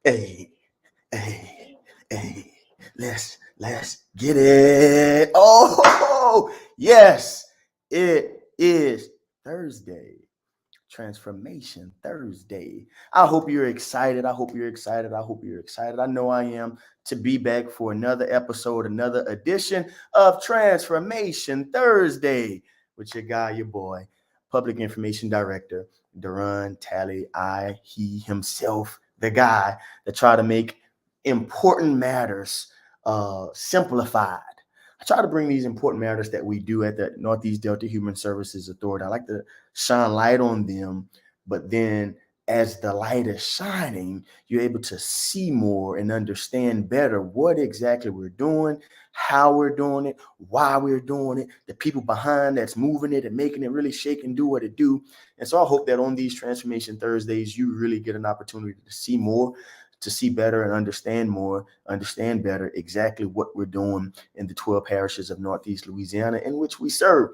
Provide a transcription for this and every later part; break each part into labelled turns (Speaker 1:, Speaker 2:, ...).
Speaker 1: Hey, hey, hey, let's get it. Oh, yes, it is Thursday. Transformation Thursday. I hope you're excited. I hope you're excited. I hope you're excited. I know I am to be back for another episode, another edition of Transformation Thursday with your guy, your boy, Public Information Director, Duran Tally, he himself, the guy that try to make important matters simplified. I try to bring these important matters that we do at the Northeast Delta Human Services Authority. I like to shine light on them, but then as the light is shining, you're able to see more and understand better what exactly we're doing, how we're doing it, why we're doing it, the people behind that's moving it and making it really shake and do what it do. And so I hope that on these Transformation Thursdays, you really get an opportunity to see more, to see better and understand more, understand better exactly what we're doing in the 12 parishes of Northeast Louisiana in which we serve.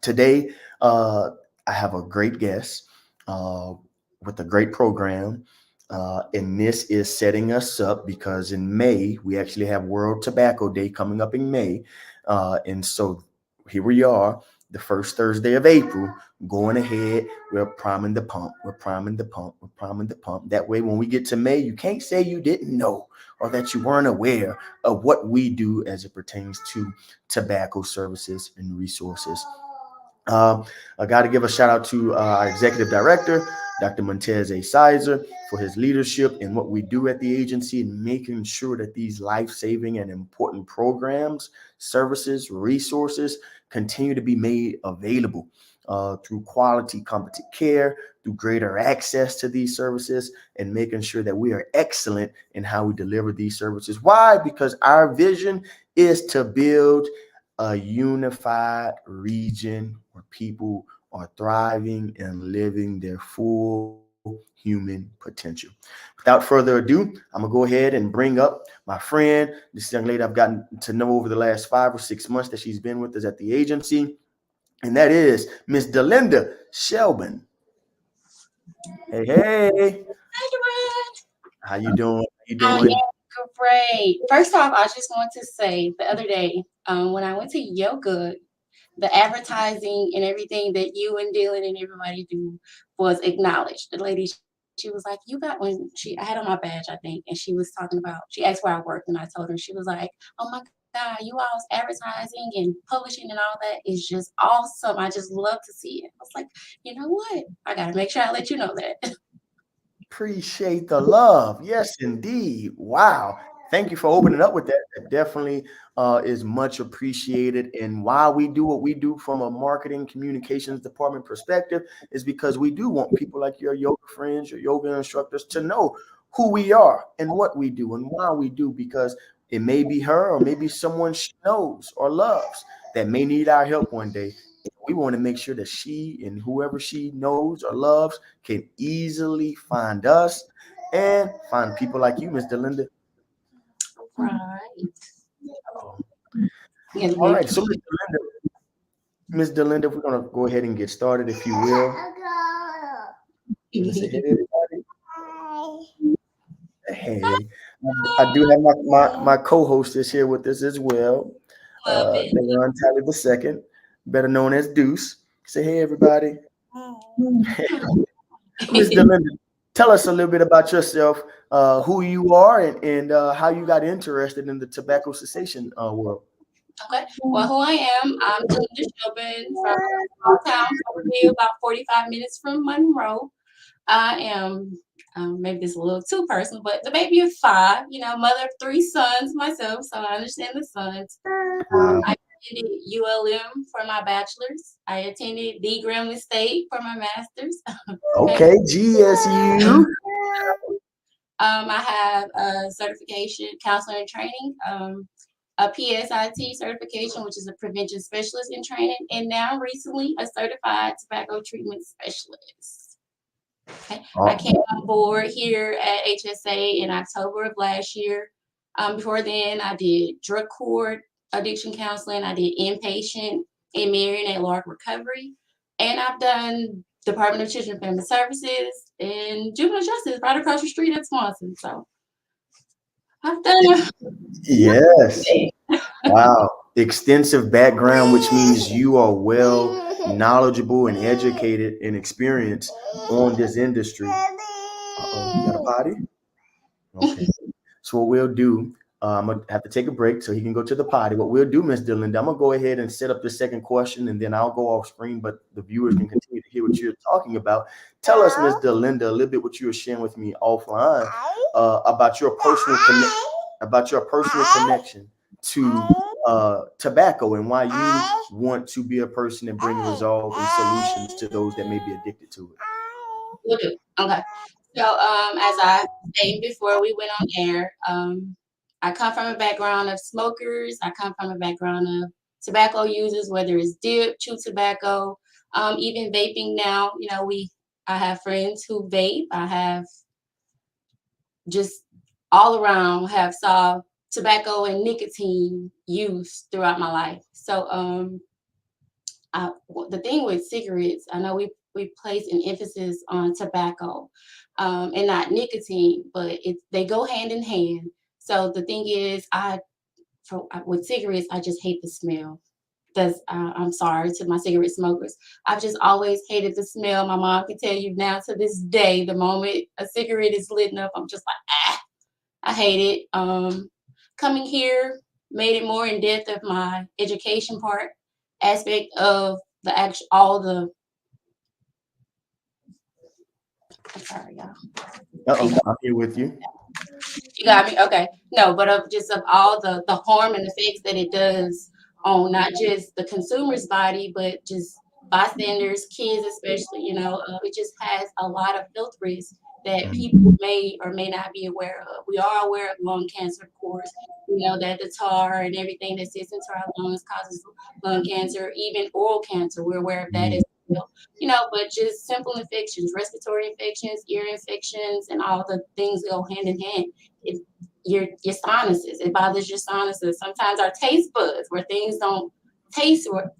Speaker 1: Today, I have a great guest with a great program. And this is setting us up because in May, we actually have World Tobacco Day coming up in May. And so here we are, the first Thursday of April, going ahead. We're priming the pump. We're priming the pump. We're priming the pump. That way, when we get to May, you can't say you didn't know or that you weren't aware of what we do as it pertains to tobacco services and resources. I got to give a shout out to our executive director, Dr. Montez A. Sizer, for his leadership in what we do at the agency and making sure that these life-saving and important programs, services, resources continue to be made available through quality, competent care, through greater access to these services, and making sure that we are excellent in how we deliver these services. Why? Because our vision is to build a unified region where people are thriving and living their full human potential. Without further ado, I'm gonna go ahead and bring up my friend, this young lady I've gotten to know over the last 5 or 6 months that she's been with us at the agency, and that is Miss DeLinda Shelbon. Hey, hey,
Speaker 2: Hi,
Speaker 1: how you doing? How you
Speaker 2: Duran. I
Speaker 1: doing?
Speaker 2: am great. First off, I just want to say the other day, when I went to yoga, the advertising and everything that you and Dylan and everybody do was acknowledged. The lady, she was like, "You got when she I had on my badge, I think, and she was talking about. She asked where I worked, and I told her. She was like, "Oh my God, you all's advertising and publishing and all that is just awesome. I just love to see it." I was like, you know what? I gotta make sure I let you know that.
Speaker 1: Appreciate the love. Yes, indeed. Wow. Thank you for opening up with that. That definitely is much appreciated. And why we do what we do from a marketing communications department perspective is because we do want people like your yoga friends, your yoga instructors to know who we are and what we do and why we do, because it may be her or maybe someone she knows or loves that may need our help one day. We want to make sure that she and whoever she knows or loves can easily find us and find people like you, Miss DeLinda.
Speaker 2: Right.
Speaker 1: Um,
Speaker 2: Yeah,
Speaker 1: all right, so Miss DeLinda, we're gonna go ahead and get started, if you will. Wanna say hey to everybody? Hey, I do have my co-host is here with us as well.
Speaker 2: love it.
Speaker 1: Deron Tally the second, better known as Deuce. Say hey, everybody. Miss DeLinda, tell us a little bit about yourself, who you are, and how you got interested in the tobacco cessation world.
Speaker 2: Okay. Well, who I am, I'm DeLinda Shelbon from a small town, probably about 45 minutes from Monroe. I am, maybe this is a little too personal, but the baby of five, mother of three sons myself, so I understand the sons.
Speaker 1: Wow.
Speaker 2: I attended ULM for my bachelor's. I attended D. Grambling State for my master's. Okay.
Speaker 1: Okay, GSU.
Speaker 2: I have a certification, counseling and training, a PSIT certification, which is a prevention specialist in training, and now recently a certified tobacco treatment specialist. Okay. I
Speaker 1: Oh,
Speaker 2: came on board here at HSA in October of last year. Before then, I did drug court, addiction counseling. I did inpatient in Marion at Lark Recovery. And I've done Department of Children and Family Services and Juvenile Justice right across the street at Swanson. So I've done
Speaker 1: Yes. Wow. Extensive background, which means you are well knowledgeable and educated and experienced on this industry. Uh-oh, you got a potty? Okay. So what we'll do, I'm gonna have to take a break so he can go to the potty. What we'll do, Miss DeLinda, I'm gonna go ahead and set up the second question, and then I'll go off screen, but the viewers can continue to hear what you're talking about. Tell us, Miss DeLinda, a little bit what you were sharing with me offline about your personal connection to tobacco and why you want to be a person and bring resolve and solutions to those that may be addicted to it.
Speaker 2: Will do. Okay. So, as I stated before we went on air, I come from a background of smokers. I come from a background of tobacco users, whether it's dip, chew tobacco, even vaping now. I have friends who vape. I have just all around have saw tobacco and nicotine use throughout my life. So, the thing with cigarettes, I know we place an emphasis on tobacco and not nicotine, but they go hand in hand. So the thing is, with cigarettes, I just hate the smell. I'm sorry to my cigarette smokers. I've just always hated the smell. My mom can tell you now to this day, the moment a cigarette is lit up, I'm just like, I hate it. Coming here made it more in depth of my education aspect of I'm sorry, y'all.
Speaker 1: I'm here with you.
Speaker 2: You got me? Okay. No, but of all the harm and effects that it does on not just the consumer's body, but just bystanders, kids especially, it just has a lot of health risks that people may or may not be aware of. We are aware of lung cancer, of course. We know that the tar and everything that sits into our lungs causes lung cancer, even oral cancer. We're aware of that as well. But just simple infections, respiratory infections, ear infections, and all the things go hand in hand. Your sinuses, it bothers your sinuses. Sometimes our taste buds, where things don't taste right, or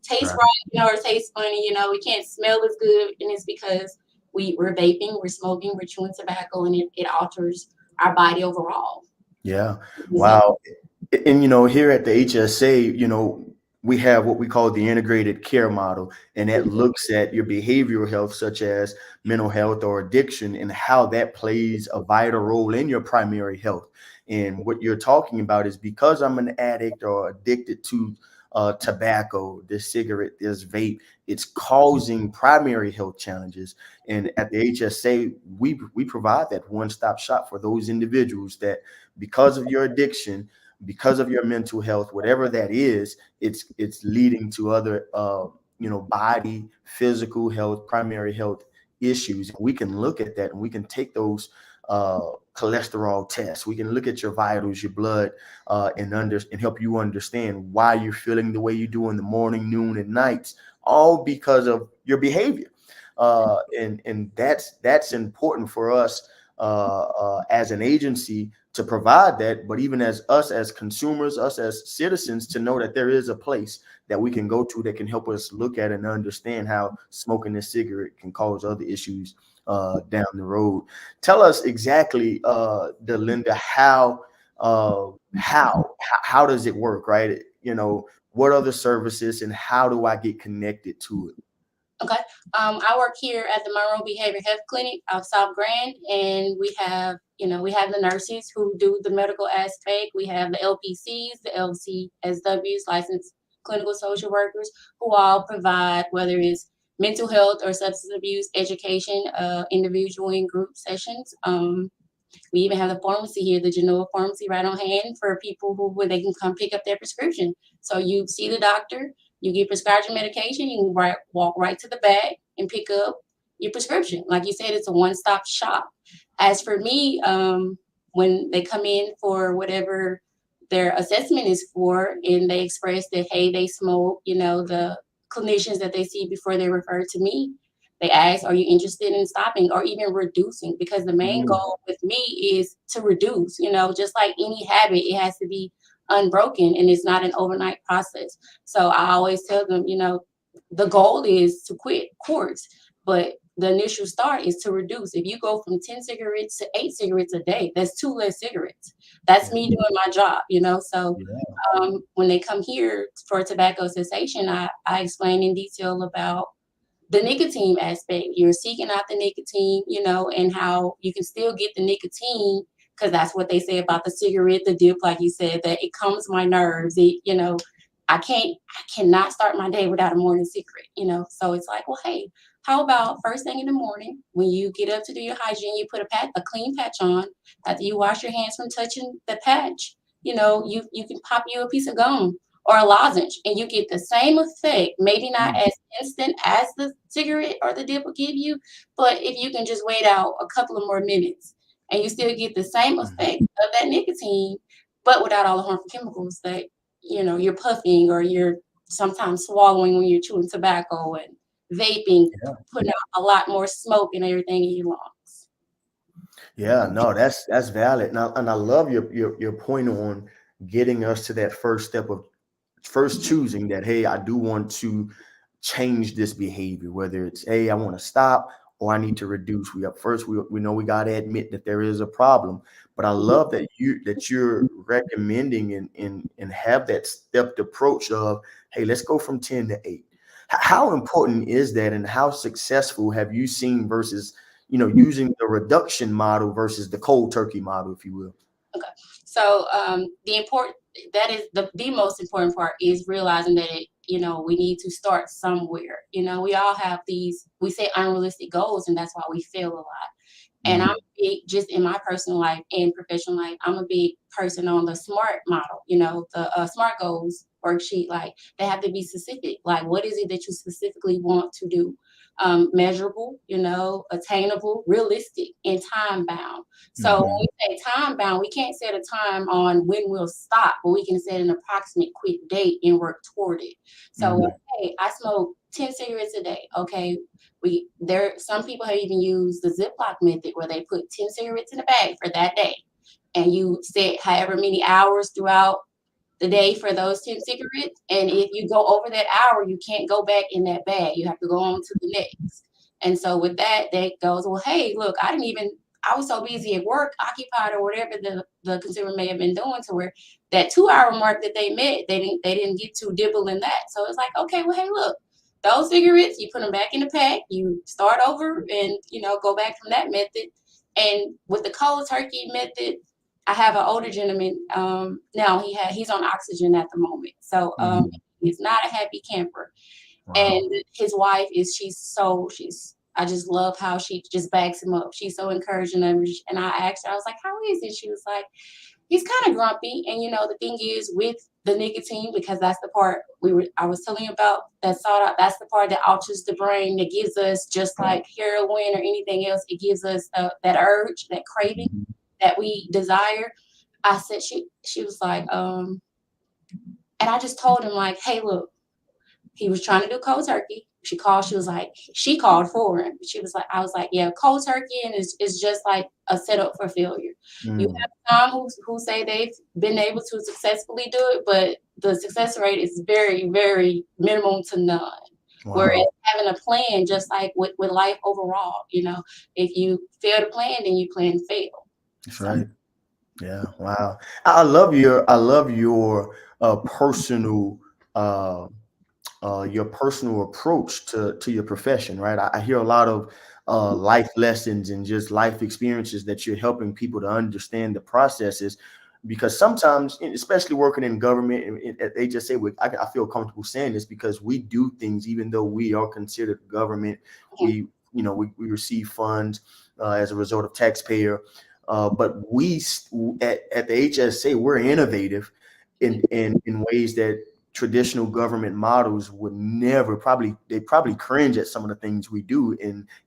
Speaker 2: taste funny, we can't smell as good, and it's because we're vaping, we're smoking, we're chewing tobacco, and it alters our body overall.
Speaker 1: Yeah. Wow. And here at the HSA, we have what we call the integrated care model, and that looks at your behavioral health, such as mental health or addiction, and how that plays a vital role in your primary health. And what you're talking about is, because I'm an addict or addicted to tobacco, this cigarette, this vape, it's causing primary health challenges. And at the HSA, we provide that one-stop shop for those individuals that, because of your addiction, because of your mental health, whatever that is, it's leading to other body, physical health, primary health issues. We can look at that, and we can take those cholesterol tests. We can look at your vitals, your blood, and help you understand why you're feeling the way you do in the morning, noon, and nights, all because of your behavior. And that's important for us as an agency to provide that, but even as us as consumers, us as citizens, to know that there is a place that we can go to that can help us look at and understand how smoking a cigarette can cause other issues down the road. Tell us exactly, DeLinda, how does it work, right? What other services and how do I get connected to it?
Speaker 2: Okay. I work here at the Monroe Behavior Health Clinic of South Grand, and we have the nurses who do the medical aspect. We have the LPCs, the LCSWs, licensed clinical social workers, who all provide, whether it's mental health or substance abuse education, individual and group sessions. We even have the pharmacy here, the Genoa Pharmacy, right on hand for people where they can come pick up their prescription. So you see the doctor, you get prescribed your medication, you can walk right to the bag and pick up your prescription. Like you said, it's a one-stop shop. As for me, when they come in for whatever their assessment is for, and they express that, hey, they smoke, the clinicians that they see before they refer to me, they ask, are you interested in stopping or even reducing? Because the main goal with me is to reduce, just like any habit, it has to be unbroken, and it's not an overnight process. So I always tell them, the goal is to quit, of course, but the initial start is to reduce. If you go from 10 cigarettes to 8 cigarettes a day, that's 2 less cigarettes. That's me doing my job, So
Speaker 1: Yeah.
Speaker 2: when they come here for tobacco cessation, I explain in detail about the nicotine aspect. You're seeking out the nicotine, and how you can still get the nicotine, because that's what they say about the cigarette, the dip, like you said, that it calms my nerves. I cannot start my day without a morning cigarette. So it's like, well, hey, how about first thing in the morning when you get up to do your hygiene, you put a clean patch on. After you wash your hands from touching the patch, you can pop you a piece of gum or a lozenge, and you get the same effect, maybe not as instant as the cigarette or the dip will give you, but if you can just wait out a couple of more minutes and you still get the same effect of that nicotine, but without all the harmful chemicals that, you're puffing or you're sometimes swallowing when you're chewing tobacco, and vaping, putting out a lot more smoke and everything in your lungs.
Speaker 1: Yeah, no, that's valid. And I love your point on getting us to that first step of first choosing that, hey, I do want to change this behavior, whether it's, hey, I want to stop or I need to reduce. We know we got to admit that there is a problem, but I love that you're recommending and have that stepped approach of, hey, let's go from 10 to 8. How important is that, and how successful have you seen versus, using the reduction model versus the cold turkey model, if you will?
Speaker 2: Okay. So that is the most important part, is realizing that we need to start somewhere. We all have we say unrealistic goals, and that's why we fail a lot. And I'm big, just in my personal life and professional life, I'm a big person on the SMART model, the SMART goals worksheet. Like, they have to be specific. Like, what is it that you specifically want to do? Measurable, attainable, realistic, and time bound. So when we say time bound, we can't set a time on when we'll stop, but we can set an approximate quick date and work toward it. So, hey, I smoke 10 cigarettes a day. Okay. Some people have even used the Ziploc method, where they put 10 cigarettes in a bag for that day, and you set however many hours throughout the day for those 10 cigarettes. And if you go over that hour, you can't go back in that bag. You have to go on to the next. And so with that goes, well, hey, look, I was so busy at work, occupied, or whatever the consumer may have been doing, to where that 2-hour mark that they met, they didn't get to dibble in that. So it's like, okay, well, hey, look, those cigarettes, you put them back in the pack, you start over, and, go back from that method. And with the cold turkey method, I have an older gentleman. Now he's on oxygen at the moment. So he's not a happy camper.
Speaker 1: Wow.
Speaker 2: And his wife I just love how she just backs him up. She's so encouraging of him. And I asked her, I was like, how is it? She was like, he's kind of grumpy. And the thing is, with the nicotine, because that's the part I was telling you about, that sought out, that's the part that alters the brain, that gives us, just like heroin or anything else, it gives us that urge, that craving that we desire. I said, she was like, and I just told him, like, hey, look, he was trying to do cold turkey. She called for him. She was like, I was like, yeah, cold turkey, and it's just like a setup for failure. You have some who say they've been able to successfully do it, but the success rate is very, very minimal to none. Wow. Whereas having a plan, just like with life overall, if you fail to plan, then you plan to fail.
Speaker 1: That's right. Yeah. Wow. I love your personal approach to your profession, right? I hear a lot of life lessons and just life experiences that you're helping people to understand the processes, because sometimes, especially working in government, they just say, I feel comfortable saying this because we do things, even though we are considered government, we receive funds as a result of taxpayer. But we at the HSA, we're innovative in ways that traditional government models would never. They probably cringe at some of the things we do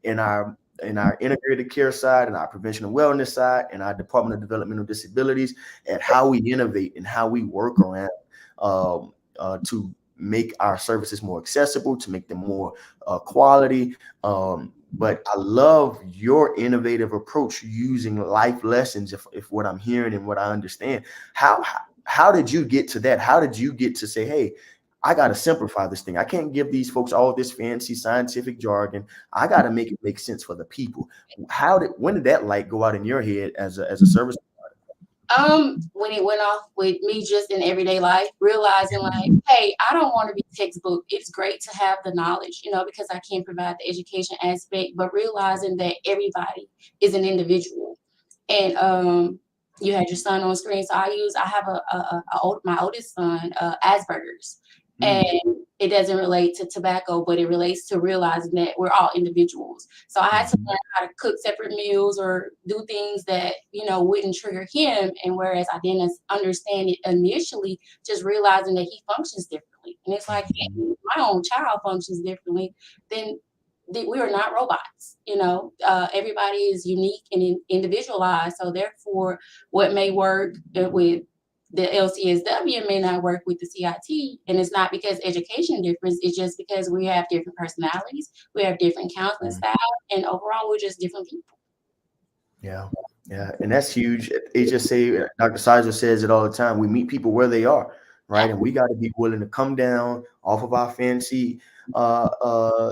Speaker 1: in our integrated care side, and our prevention and wellness side, and our Department of Developmental Disabilities, at how we innovate and how we work around to make our services more accessible, to make them more quality. But I love your innovative approach using life lessons. If what I'm hearing and what I understand, how did you get to that? How did you get to say, hey, I got to simplify this thing. I can't give these folks all this fancy scientific jargon. I got to make it make sense for the people. When did that light go out in your head as a service?
Speaker 2: When it went off with me just in everyday life, realizing like, hey, I don't want to be textbook. It's great to have the knowledge, because I can provide the education aspect, but realizing that everybody is an individual. And you had your son on screen, so I have my oldest son, Asperger's, and it doesn't relate to tobacco, but it relates to realizing that we're all individuals. So I had to learn how to cook separate meals or do things that wouldn't trigger him. And whereas I didn't understand it initially, just realizing that he functions differently, and it's like, hey, my own child functions differently, then we are not robots. Everybody is unique and individualized. So therefore, what may work with the LCSW may not work with the CIT. And it's not because education difference. It's just because we have different personalities. We have different counseling styles. And overall, we're just different people.
Speaker 1: Yeah. Yeah. And that's huge. They just say, Dr. Sizer says it all the time. We meet people where they are, right? And we got to be willing to come down off of our fancy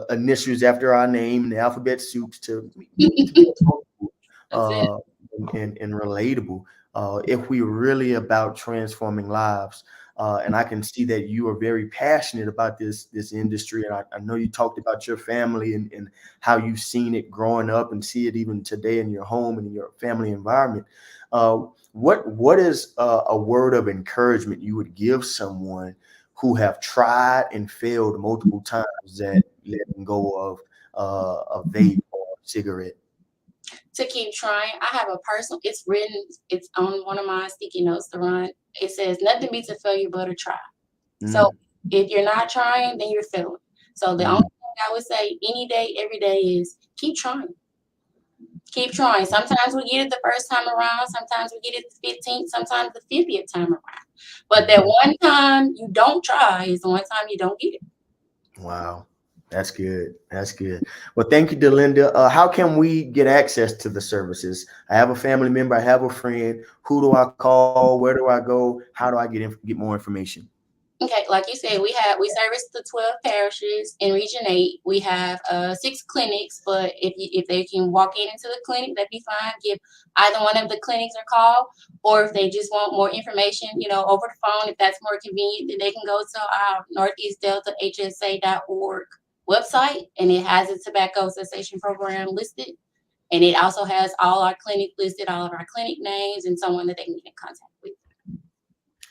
Speaker 1: initials after our name and the alphabet soups to be and relatable. If we're really about transforming lives. And I can see that you are very passionate about this industry. And I know you talked about your family and how you've seen it growing up and see it even today in your home and in your family environment. What is a word of encouragement you would give someone who have tried and failed multiple times that letting go of a vape or cigarette?
Speaker 2: To keep trying. I have a personal, it's on one of my sticky notes to run. It says, nothing beats a failure but a try. So if you're not trying, then you're failing. So the only thing I would say any day, every day is keep trying. Keep trying. Sometimes we get it the first time around. Sometimes we get it the 15th, sometimes the 50th time around. But that one time you don't try is the one time you don't get it.
Speaker 1: Wow. That's good. That's good. Well, thank you, DeLinda. How can we get access to the services? I have a family member. I have a friend. Who do I call? Where do I go? How do I get more information?
Speaker 2: Okay, like you said, we service the 12 parishes in Region 8. We have 6 clinics, but if they can walk into the clinic, that'd be fine. Give either one of the clinics a call, or if they just want more information, over the phone, if that's more convenient, then they can go to our Northeast Delta HSA.org website, and it has a tobacco cessation program listed, and it also has all our clinic listed, all of our clinic names, and someone that they can get in contact with.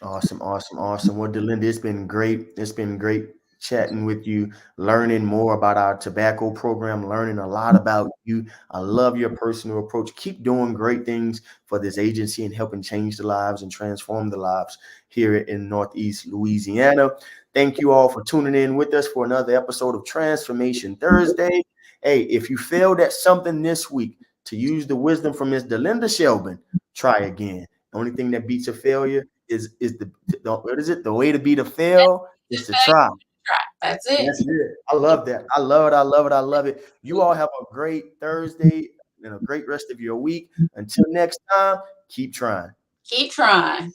Speaker 1: Awesome. Well, DeLinda, it's been great. It's been great chatting with you, learning more about our tobacco program, learning a lot about you. I love your personal approach. Keep doing great things for this agency and helping change the lives and transform the lives here in Northeast Louisiana. Thank you all for tuning in with us for another episode of Transformation Thursday. Hey, if you failed at something this week, to use the wisdom from Ms. DeLinda Shelbon, try again. The only thing that beats a failure is the what is it? The way to beat a fail is to try.
Speaker 2: That's it.
Speaker 1: That's it. I love that. I love it. You all have a great Thursday and a great rest of your week. Until next time, keep trying.
Speaker 2: Keep trying.